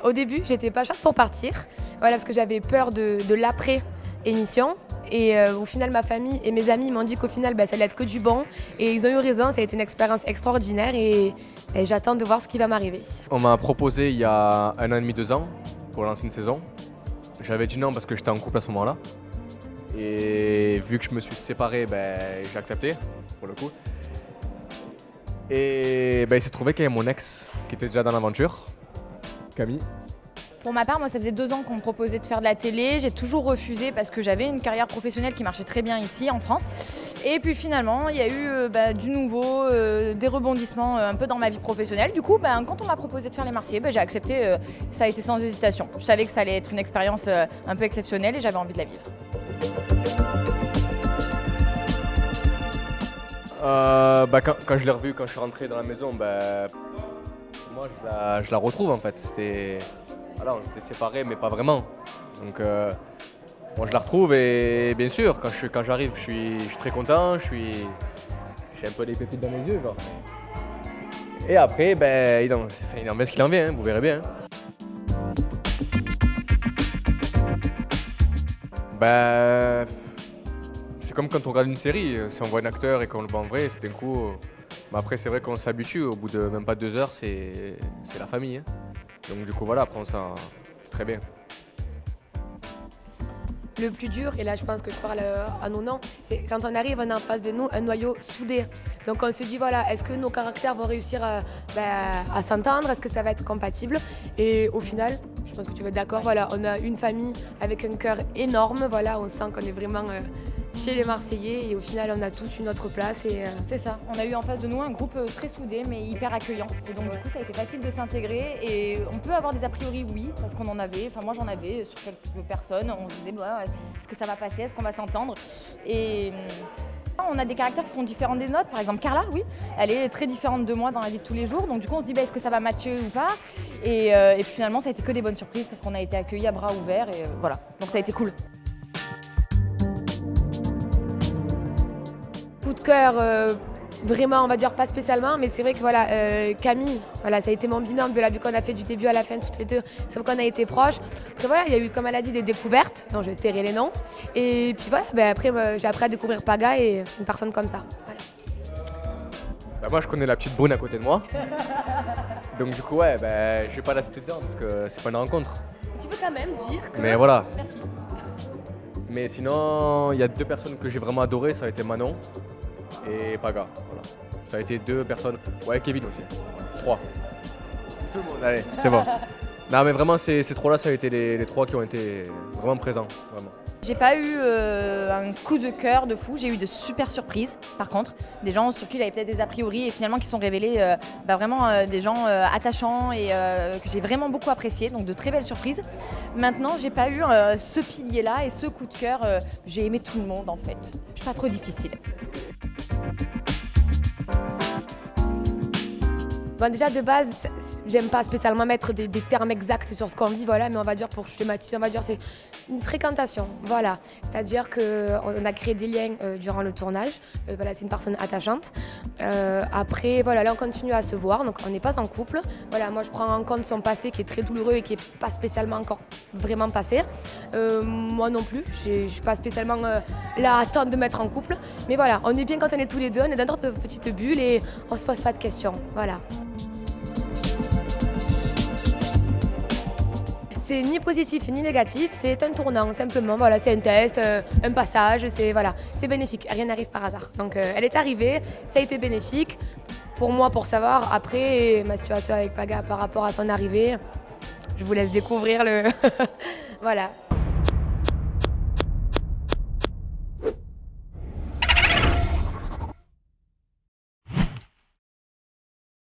Au début, j'étais pas chaude pour partir, voilà, parce que j'avais peur de l'après-émission. Et au final, ma famille et mes amis m'ont dit qu'au final, ça allait être que du bon. Et ils ont eu raison, ça a été une expérience extraordinaire et j'attends de voir ce qui va m'arriver. On m'a proposé il y a 1 an et demi, 2 ans pour lancer une saison. J'avais dit non parce que j'étais en couple à ce moment-là. Et vu que je me suis séparé, j'ai accepté pour le coup. Et il s'est trouvé qu'il y avait mon ex qui était déjà dans l'aventure, Camille. Pour ma part, moi, ça faisait 2 ans qu'on me proposait de faire de la télé. J'ai toujours refusé parce que j'avais une carrière professionnelle qui marchait très bien ici, en France. Et puis finalement, il y a eu du nouveau, des rebondissements un peu dans ma vie professionnelle. Du coup, quand on m'a proposé de faire les Marseillais, j'ai accepté. Ça a été sans hésitation. Je savais que ça allait être une expérience un peu exceptionnelle et j'avais envie de la vivre. Quand je l'ai revue, quand je suis rentré dans la maison, moi je la retrouve en fait. Voilà, on s'était séparés mais pas vraiment. Donc moi je la retrouve et bien sûr quand j'arrive je suis très content, j'ai un peu des pépites dans mes yeux genre. Et après il en vient ce qu'il en vient, vous verrez bien. C'est comme quand on regarde une série, si on voit un acteur et qu'on le voit en vrai, c'est d'un coup. Mais après c'est vrai qu'on s'habitue, au bout de même pas 2 heures c'est la famille. Hein. Donc du coup voilà, après ça c'est très bien. Le plus dur, et là je pense que je parle à nos noms, c'est quand on arrive, on a en face de nous un noyau soudé. Donc on se dit voilà, est-ce que nos caractères vont réussir à s'entendre, est-ce que ça va être compatible? Et au final, je pense que tu vas être d'accord, voilà, on a une famille avec un cœur énorme, voilà, on sent qu'on est vraiment chez les Marseillais et au final on a tous une autre place. C'est ça, on a eu en face de nous un groupe très soudé mais hyper accueillant. Et donc du coup ça a été facile de s'intégrer et on peut avoir des a priori oui, parce qu'on en avait, enfin moi j'en avais sur quelques personnes, on se disait est-ce que ça va passer, est-ce qu'on va s'entendre? Et on a des caractères qui sont différents des nôtres, par exemple Carla, oui, elle est très différente de moi dans la vie de tous les jours, donc du coup on se dit est-ce que ça va matcher ou pas? Et puis finalement ça a été que des bonnes surprises parce qu'on a été accueillis à bras ouverts et voilà, donc ça a été cool. Coup de cœur, vraiment on va dire pas spécialement, mais c'est vrai que voilà, Camille, voilà, ça a été mon binôme, vu qu'on a fait du début à la fin toutes les deux, c'est vrai qu'on a été proches. Après voilà, il y a eu, comme elle a dit, des découvertes, dont je tairai les noms. Et puis voilà, après j'ai appris à découvrir Paga et c'est une personne comme ça. Voilà. Moi je connais la petite Brune à côté de moi. Donc du coup je vais pas la citer dedans parce que c'est pas une rencontre. Tu peux quand même dire que... Mais voilà. Merci. Mais sinon, il y a 2 personnes que j'ai vraiment adorées, ça a été Manon et Paga. Voilà. Ça a été 2 personnes. Ouais, Kevin aussi. 3. Tout le monde, allez, c'est bon. Non mais vraiment, ces 3-là, ça a été les 3 qui ont été vraiment présents. Vraiment. J'ai pas eu un coup de cœur de fou, j'ai eu de super surprises par contre, des gens sur qui j'avais peut-être des a priori et finalement qui sont révélés vraiment des gens attachants et que j'ai vraiment beaucoup apprécié, donc de très belles surprises. Maintenant j'ai pas eu ce pilier-là et ce coup de cœur, j'ai aimé tout le monde en fait, je suis pas trop difficile. Bon, déjà de base, j'aime pas spécialement mettre des termes exacts sur ce qu'on vit, voilà, mais on va dire pour schématiser, on va dire c'est une fréquentation, voilà. C'est-à-dire qu'on a créé des liens durant le tournage, voilà, c'est une personne attachante. Après, voilà, là on continue à se voir, donc on n'est pas en couple. Voilà, moi je prends en compte son passé qui est très douloureux et qui n'est pas spécialement encore vraiment passé. Moi non plus, je suis pas spécialement là à attendre de mettre en couple. Mais voilà, on est bien quand on est tous les deux, on est dans notre petite bulle et on se pose pas de questions, voilà. C'est ni positif ni négatif, c'est un tournant simplement, voilà, c'est un test, un passage, c'est bénéfique, rien n'arrive par hasard. Donc elle est arrivée, ça a été bénéfique pour moi pour savoir. Après ma situation avec Paga par rapport à son arrivée, je vous laisse découvrir le... voilà.